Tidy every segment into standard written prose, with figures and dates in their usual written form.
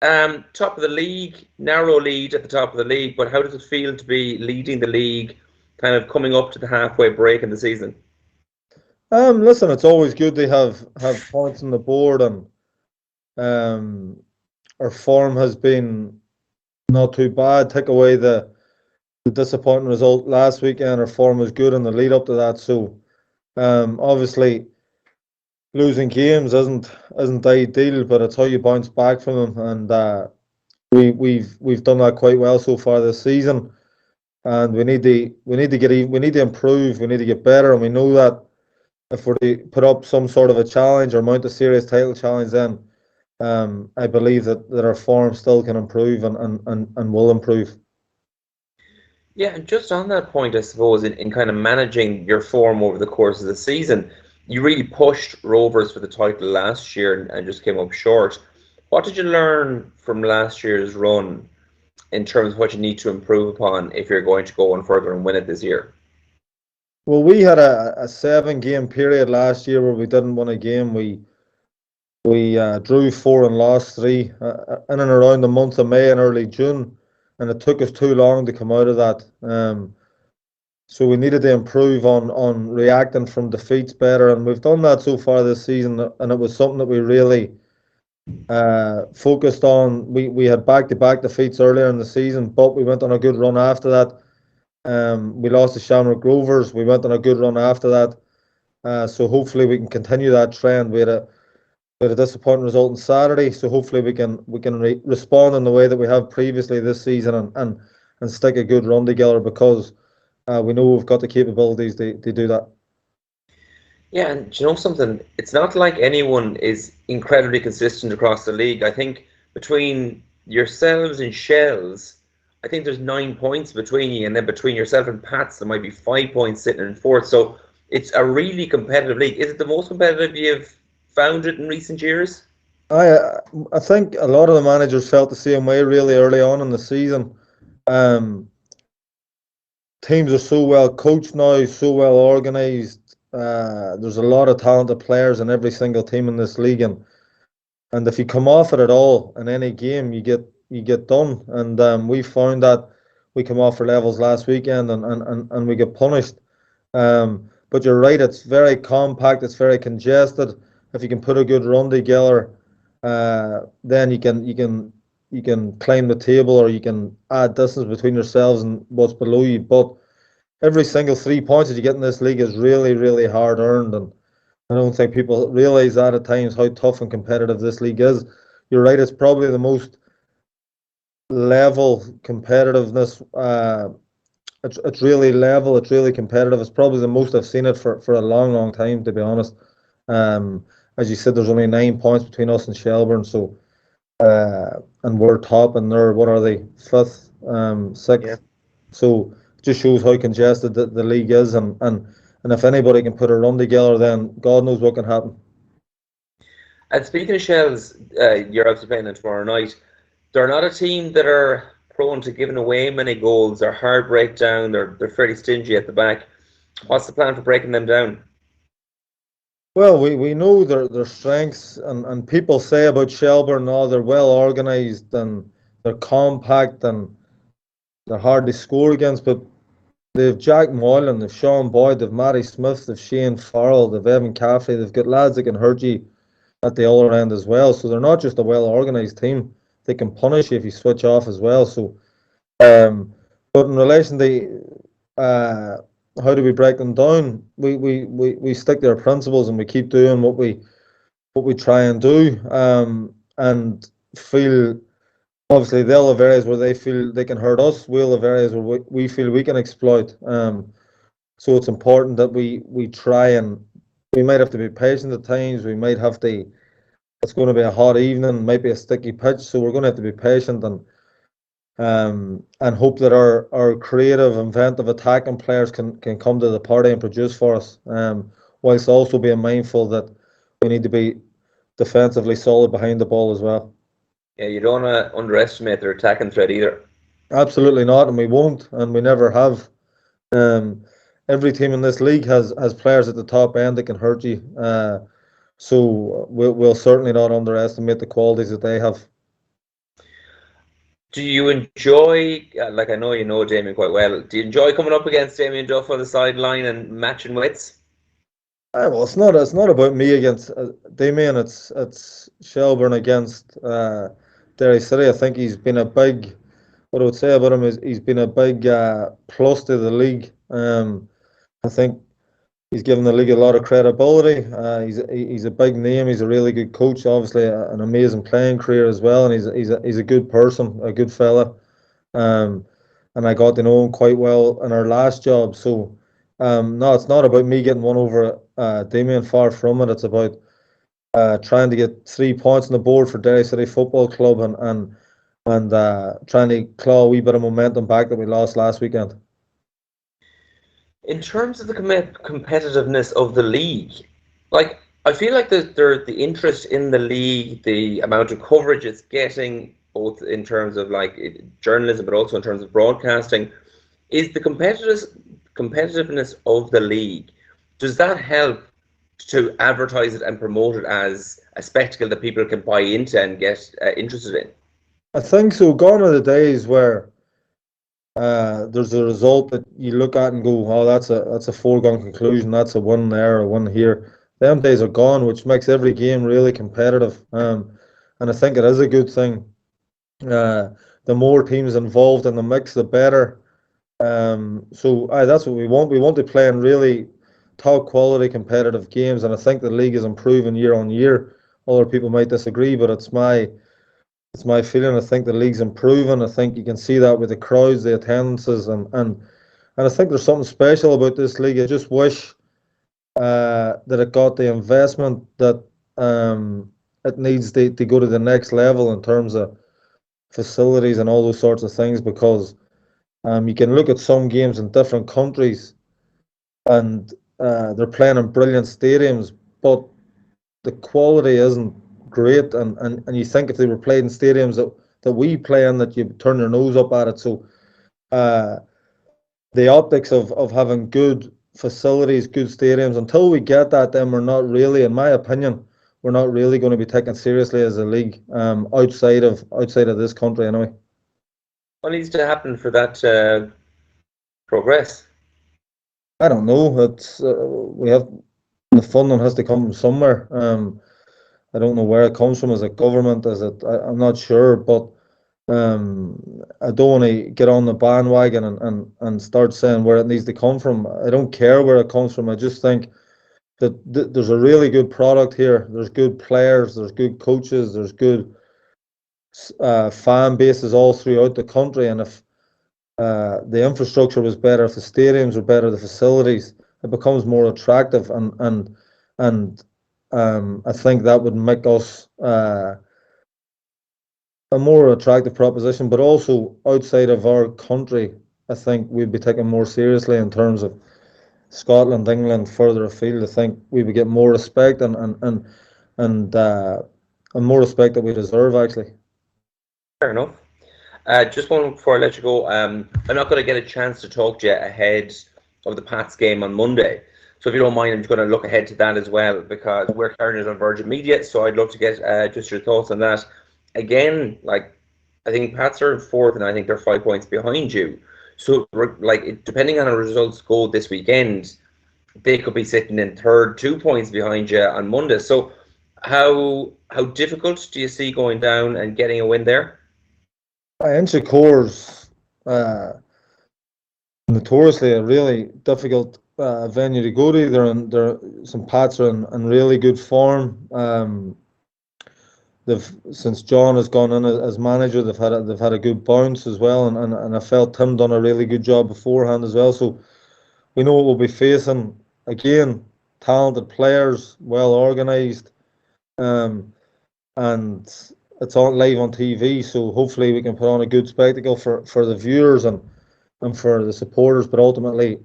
Top of the league, narrow lead at the top of the league, but how does it feel to be leading the league, kind of coming up to the halfway break in the season? Listen, it's always good to have points on the board, and um, our form has been not too bad. Take away the disappointing result last weekend, our form was good in the lead up to that. So, obviously, losing games isn't ideal, but it's how you bounce back from them, and we've done that quite well so far this season. And we need to improve, we need to get better, and we know that if we're to put up some sort of a challenge or mount a serious title challenge, then I believe that our form still can improve and will improve. Yeah, and just on that point, I suppose, in kind of managing your form over the course of the season, you really pushed Rovers for the title last year and just came up short. What did you learn from last year's run in terms of what you need to improve upon if you're going to go on further and win it this year? Well, we had a 7 game period last year where we didn't win a game. We drew four and lost three in and around the month of May and early June, and it took us too long to come out of that. So we needed to improve on reacting from defeats better, and we've done that so far this season. And it was something that we really focused on. We had back-to-back defeats earlier in the season, but we went on a good run after that. We lost to Shamrock Rovers. We went on a good run after that. So hopefully we can continue that trend. We had a disappointing result on Saturday, so hopefully we can respond in the way that we have previously this season, and stick a good run together, because we know we've got the capabilities to do that. Yeah, and do you know something? It's not like anyone is incredibly consistent across the league. I think between yourselves and Shells, I think there's 9 points between you, and then between yourself and Pats, there might be 5 points sitting in fourth. So it's a really competitive league. Is it the most competitive you've found it in recent years? I I think a lot of the managers felt the same way really early on in the season. Um, Teams are so well coached now, so well organised. There's a lot of talented players in every single team in this league, and if you come off it at all in any game, you get done. And we found that we come off for levels last weekend, and we get punished. But you're right; it's very compact, it's very congested. If you can put a good run together, then you can climb the table, or you can add distance between yourselves and what's below you. But every single 3 points that you get in this league is really, really hard earned, and I don't think people realize that at times, how tough and competitive this league is. You're right; it's probably the most level competitiveness. It's really level. It's really competitive. It's probably the most I've seen it for a long, long time, to be honest. Um, as you said, there's only 9 points between us and Shelbourne, so and we're top, and they're, what are they, fifth, Yeah. sixth. So it just shows how congested the league is, and if anybody can put a run together, then God knows what can happen. And speaking of Shells, you're obviously playing them tomorrow night. They're not a team that are prone to giving away many goals. They're hard breakdown. They're fairly stingy at the back. What's the plan for breaking them down? Well, we know their strengths, and people say about Shelbourne, oh, they're well organised and they're compact and they're hard to score against, but they've Jack Moylan, they've Sean Boyd, they've Matty Smith, they've Shane Farrell, they've Evan Caffrey, they've got lads that can hurt you at the other end as well. So they're not just a well organised team; they can punish you if you switch off as well. So, but in relation to how do we break them down, we stick to our principles, and we keep doing what we try and do, and feel, obviously they'll have areas where they feel they can hurt us. We'll have areas where we feel we can exploit. So it's important that we try, and we might have to be patient at times. We might have to. It's going to be a hot evening, might be a sticky pitch, so we're going to have to be patient, and hope that our creative, inventive, attacking players can come to the party and produce for us. Whilst also being mindful that we need to be defensively solid behind the ball as well. Yeah, you don't want to underestimate their attacking threat either. Absolutely not, and we won't, and we never have. Um, every team in this league has players at the top end that can hurt you. So we'll certainly not underestimate the qualities that they have. Do you enjoy, like I know you know Damien quite well, do you enjoy coming up against Damien Duff on the sideline and matching wits? Well, it's not about me against Damien. It's Shelbourne against Derry City. I think he's been a big. What I would say about him is he's been a big plus to the league. I think he's given the league a lot of credibility. He's a big name. He's a really good coach. Obviously, an amazing playing career as well, and he's a good person, a good fella. Um, and I got to know him quite well in our last job. So, no, it's not about me getting one over Damien. Far from it. It's about trying to get 3 points on the board for Derry City Football Club and trying to claw a wee bit of momentum back that we lost last weekend. In terms of the competitiveness of the league, like I feel like the interest in the league, the amount of coverage it's getting, both in terms of journalism, but also in terms of broadcasting, is the competitiveness of the league. Does that help to advertise it and promote it as a spectacle that people can buy into and get interested in? I think so. Gone are the days where there's a result that you look at and go, "Oh, that's a foregone conclusion. That's a win there, a win here." Them days are gone, which makes every game really competitive. And I think it is a good thing. Uh, the more teams involved in the mix, the better. So that's what we want. We want to play in really top quality competitive games, and I think the league is improving year on year. Other people might disagree, but it's my feeling. I think the league's improving. I think you can see that with the crowds, the attendances, and I think there's something special about this league. I just wish that it got the investment that it needs to go to the next level in terms of facilities and all those sorts of things. Because you can look at some games in different countries, and they're playing in brilliant stadiums, but the quality isn't great. And you think if they were played in stadiums that we play in, that you turn your nose up at it. So uh, the optics of having good facilities, good stadiums, until we get that, then we're not really, in my opinion, we're not really going to be taken seriously as a league outside of this country anyway. What needs to happen for that to progress? I don't know. It's we have the funding has to come from somewhere. I don't know where it comes from. Is it government? Is it? I'm not sure, but I don't want to get on the bandwagon and start saying where it needs to come from. I don't care where it comes from. I just think that there's a really good product here. There's good players. There's good coaches. There's good fan bases all throughout the country. And if the infrastructure was better, if the stadiums were better, the facilities, it becomes more attractive, and I think that would make us a more attractive proposition. But also outside of our country, I think we'd be taken more seriously in terms of Scotland, England, further afield. I think we would get more respect and and more respect that we deserve actually. Fair enough. Just one before I let you go. I'm not going to get a chance to talk to you ahead of the Pats game on Monday. So if you don't mind, I'm just going to look ahead to that as well because we're carrying it on Virgin Media. So I'd love to get just your thoughts on that. Again, I think Pats are in fourth, and I think they're 5 points behind you. So depending on how results go this weekend, they could be sitting in third, 2 points behind you on Monday. So how difficult do you see going down and getting a win there? Inchicore's notoriously a really difficult venue to go to. They're some Pats are in really good form. They've since John has gone in as manager, they've had a good bounce as well, and I felt Tim done a really good job beforehand as well. So we know what we'll be facing again. Talented players, well organised, um, and it's on live on TV. So hopefully we can put on a good spectacle for the viewers and for the supporters. But ultimately,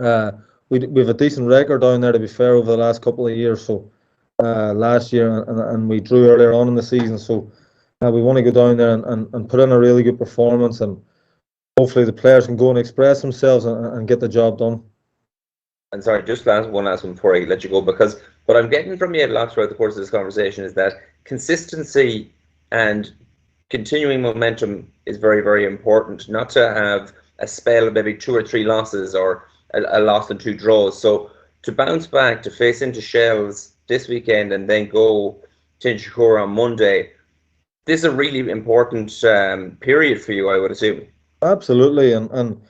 uh, we have a decent record down there, to be fair, over the last couple of years. So last year, and we drew earlier on in the season. So we want to go down there and put in a really good performance, and hopefully the players can go and express themselves and get the job done. And sorry, just one last one before I let you go, because what I'm getting from you a lot throughout the course of this conversation is that consistency and continuing momentum is very, very important. Not to have a spell of maybe 2 or 3 losses or a loss and 2 draws. So to bounce back, to face into Shells this weekend and then go to Inchicore on Monday, this is a really important period for you, I would assume. Absolutely, and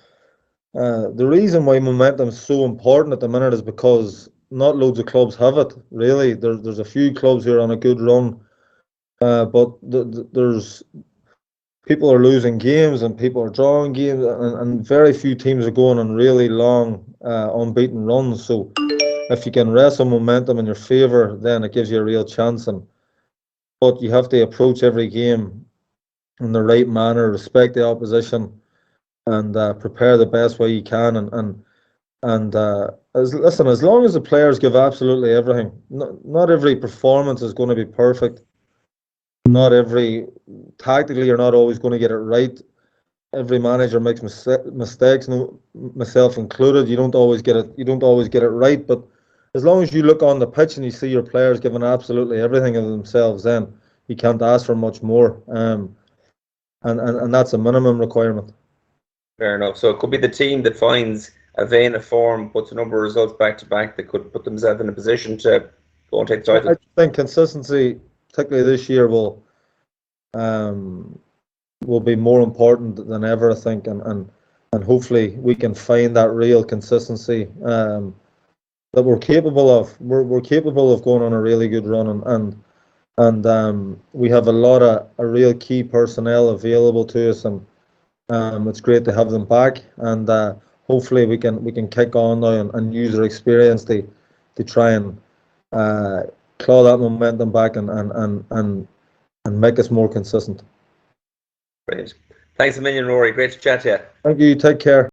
the reason why momentum is so important at the minute is because not loads of clubs have it. Really, there's a few clubs here on a good run, but there's people are losing games and people are drawing games, and very few teams are going on really long unbeaten runs. So if you can wrestle momentum in your favour, then it gives you a real chance. But you have to approach every game in the right manner, respect the opposition, and prepare the best way you can. As long as the players give absolutely everything, not every performance is going to be perfect. Not every tactically, you're not always going to get it right. Every manager makes mistakes, no, myself included. You don't always get it. You don't always get it right. But as long as you look on the pitch and you see your players giving absolutely everything of themselves, then you can't ask for much more. And that's a minimum requirement. Fair enough. So it could be the team that finds a vein of form, puts a number of results back to back, that could put themselves in a position to go and take the I title. think consistency, particularly this year, um, will be more important than ever. I think, and hopefully we can find that real consistency that we're capable of. We're capable of going on a really good run, and we have a lot of a real key personnel available to us, and it's great to have them back. And hopefully we can kick on now and use their experience to try and uh, claw that momentum back and make us more consistent. Brilliant. Thanks a million, Rory. Great to chat to you. Thank you. Take care.